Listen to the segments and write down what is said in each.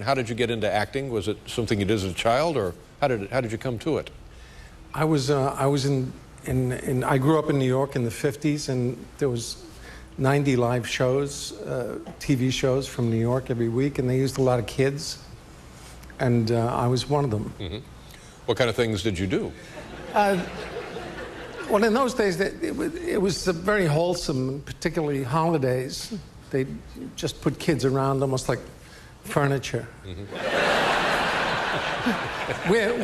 How did you get into acting? Was it something you did as a child, or how did you come to it? I grew up in New York in the 50s, and there was 90 live shows, TV shows from New York every week, and they used a lot of kids, and I was one of them. Mm-hmm. What kind of things did you do? Well, in those days, it was very wholesome, particularly holidays. They just put kids around almost like furniture. Mm-hmm.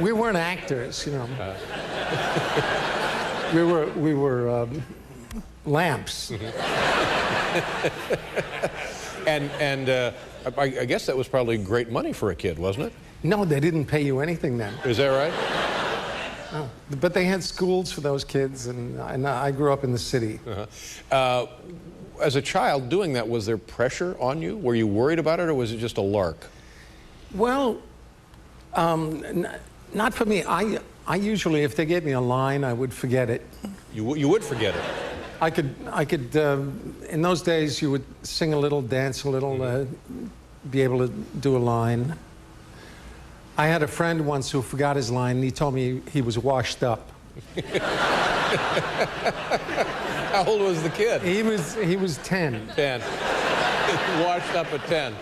We weren't actors, you know. We were lamps. Mm-hmm. I guess that was probably great money for a kid, wasn't it? No, they didn't pay you anything then. Is that right? No. But they had schools for those kids, and I grew up in the city. Uh-huh. As a child doing that, was there pressure on you? Were you worried about it, or was it just a lark? Well, not for me. I usually, if they gave me a line, I would forget it. You would forget it? I could in those days, you would sing a little, dance a little, be able to do a line. I had a friend once who forgot his line, and he told me he was washed up. How old was the kid? He was 10. 10. Washed up at 10.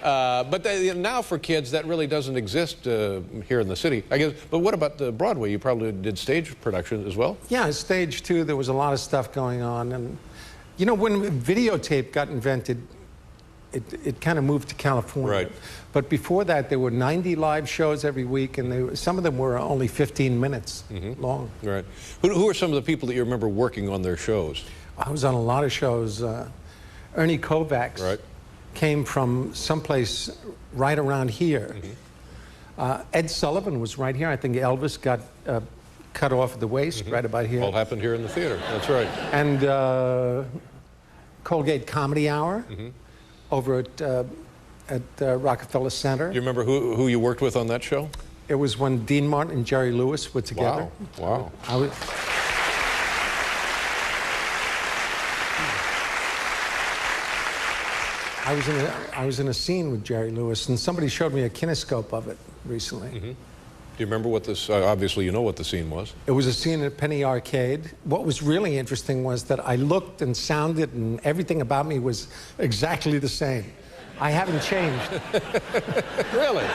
But now for kids, that really doesn't exist here in the city, I guess. But what about the Broadway? You probably did stage production as well? Yeah, stage too. There was a lot of stuff going on. And, you know, when videotape got invented, it kind of moved to California. Right. But before that, there were 90 live shows every week, and some of them were only 15 minutes long. Right. Who are some of the people that you remember working on their shows? I was on a lot of shows. Ernie Kovacs. Right. Came from someplace right around here. Ed Sullivan was right here. I think Elvis got cut off at the waist right about here. All happened here in the theater. That's right. And Colgate Comedy Hour over at Rockefeller Center. Do you remember who you worked with on that show? It was when Dean Martin and Jerry Lewis were together. Wow. Wow. I was in a scene with Jerry Lewis, and somebody showed me a kinescope of it recently. Do you remember what this? Obviously, you know what the scene was. It was a scene at Penny Arcade. What was really interesting was that I looked and sounded, and everything about me was exactly the same. I haven't changed. Really?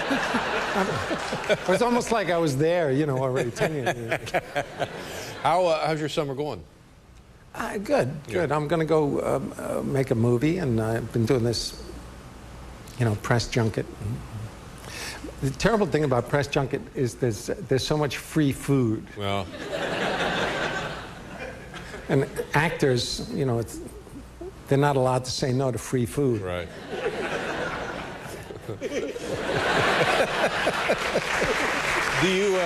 It was almost like I was there, you know, already 10 years. How's your summer going? Good. I'm going to go make a movie, and I've been doing this, you know, press junket. The terrible thing about press junket is there's so much free food. Well. And actors, you know, they're not allowed to say no to free food. Right. Do you?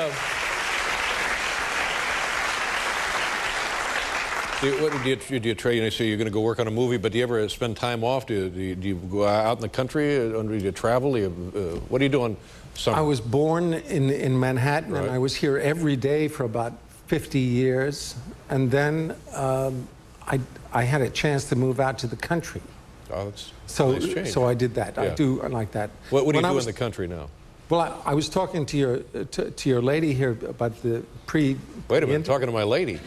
Do you try? You say you're going to go work on a movie, but do you ever spend time off? Do you go out in the country, or do you travel? What are you doing? Summer? I was born in Manhattan, right. And I was here every day for about 50 years, and then I had a chance to move out to the country. Oh, that's so a nice change. So I did that. Yeah. I do like that. What do you do in the country now? Well, I was talking to your lady here about the pre. Wait a minute, talking to my lady.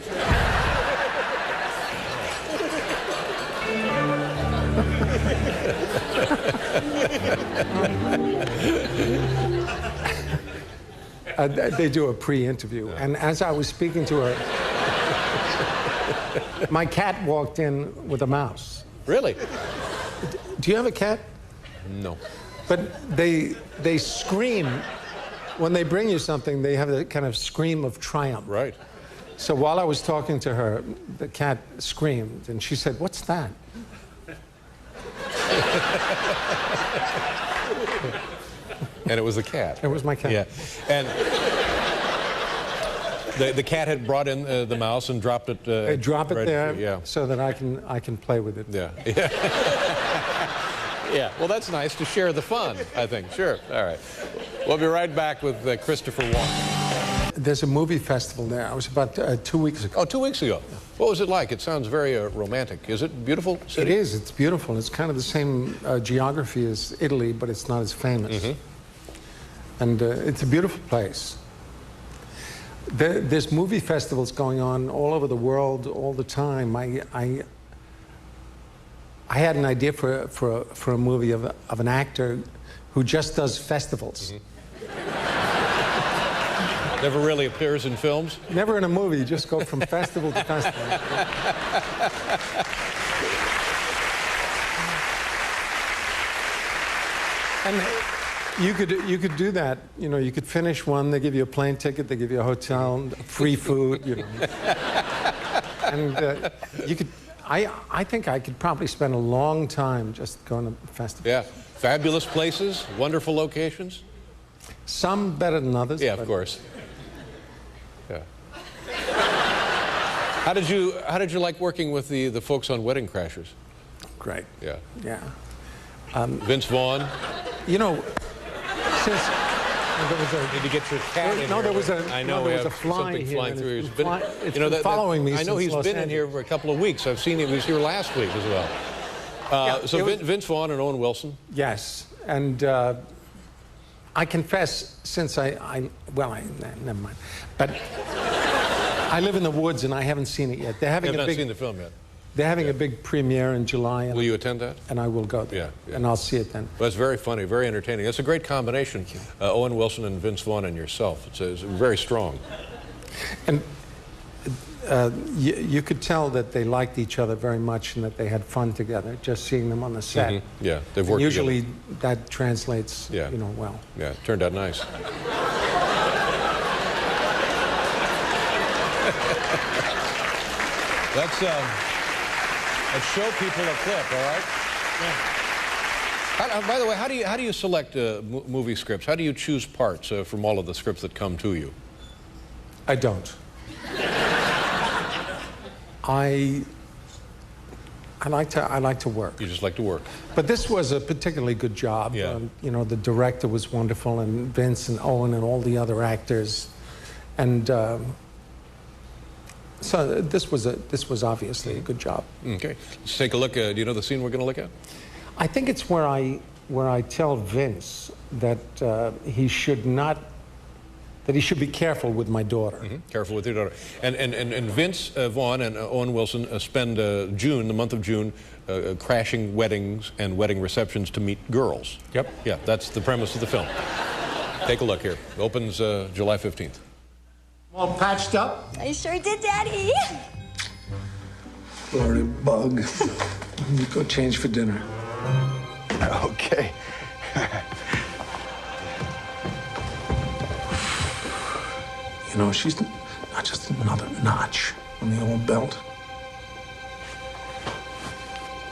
They do a pre-interview, and as I was speaking to her, my cat walked in with a mouse. Really? Do you have a cat? No. But they scream when they bring you something. They have a kind of scream of triumph. Right. So while I was talking to her, the cat screamed, and she said, "What's that?" And it was the cat. It was my cat. Yeah. And the cat had brought in the mouse and dropped it. They drop it right there, so that I can play with it. Yeah. Yeah. Well, that's nice to share the fun, I think. Sure. All right. We'll be right back with Christopher Walken. there's a movie festival there. I was about 2 weeks ago. Oh, 2 weeks ago. What was it like? It sounds very romantic. Is it beautiful city? It is. It's beautiful. It's kind of the same geography as Italy, but it's not as famous. And it's a beautiful place. There's movie festivals going on all over the world all the time. I had an idea for a movie of an actor who just does festivals. Never really appears in films? Never in a movie. You just go from festival to festival. And you could do that. You know, you could finish one. They give you a plane ticket. They give you a hotel, free food. You know, and you could. I think I could probably spend a long time just going to festivals. Yeah, fabulous places, wonderful locations. Some better than others. Yeah, of course. Yeah. How did you like working with the folks on Wedding Crashers? Great. Yeah. Yeah. Vince Vaughn. You know, since there was Need to get your cat in no, here. there was a I know there we was a have fly something here. flying and through. it's He's been, it's you know, been following me. I know since he's Los been in Angeles. here for a couple of weeks. I've seen him. He was here last week as well. Yeah, Vince Vaughn and Owen Wilson. Yes, and I confess, since never mind. But I live in the woods and I haven't seen it yet. They're having I've a not big. seen the film yet. They're having a big premiere in July. And Will you attend that? And I will go there. Yeah, yeah. And I'll see it then. Well, it's very funny, very entertaining. It's a great combination. Owen Wilson and Vince Vaughn and yourself. It's very strong. And you could tell that they liked each other very much and that they had fun together, just seeing them on the set. Yeah, they've worked Usually together. that translates, Yeah. you know, well. Yeah, it turned out nice. Let's show people a clip, all right? Yeah. By the way, how do you select movie scripts? How do you choose parts from all of the scripts that come to you? I don't. I like to work. You just like to work. But this was a particularly good job. Yeah. You know, the director was wonderful, and Vince and Owen and all the other actors, and so this was obviously a good job. Okay, let's take a look. Do you know the scene we're going to look at? I think it's where I tell Vince that he should be careful with my daughter. Careful with your daughter. And Vince Vaughn and Owen Wilson spend June, the month of June, crashing weddings and wedding receptions to meet girls. Yep. Yeah, that's the premise of the film. Take a look here. It opens July 15th. All patched up? I sure did, Daddy. Florida bug. Go change for dinner. Okay. You know, she's not just another notch on the old belt.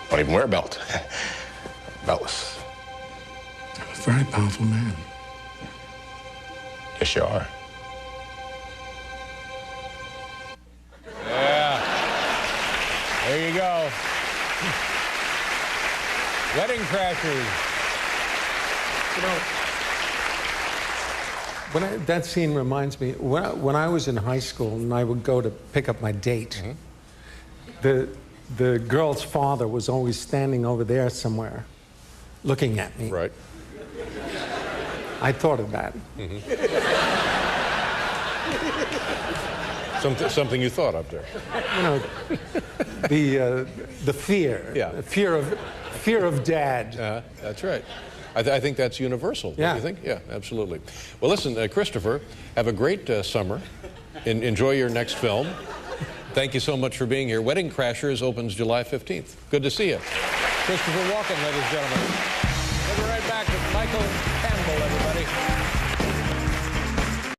Don't even wear a belt. Beltless. I'm a very powerful man. Yes, you are. Yeah. There you go. Wedding Crashers. You know, that scene reminds me, when I was in high school and I would go to pick up my date, the girl's father was always standing over there somewhere, looking at me. Right. I thought of that. Something you thought up there. You know, the fear. Yeah. The fear of dad. That's right. I think that's universal. Yeah. Don't you think? Yeah, absolutely. Well, listen, Christopher, have a great summer. Enjoy your next film. Thank you so much for being here. Wedding Crashers opens July 15th. Good to see you. Christopher Walken, ladies and gentlemen. We'll be right back with Michael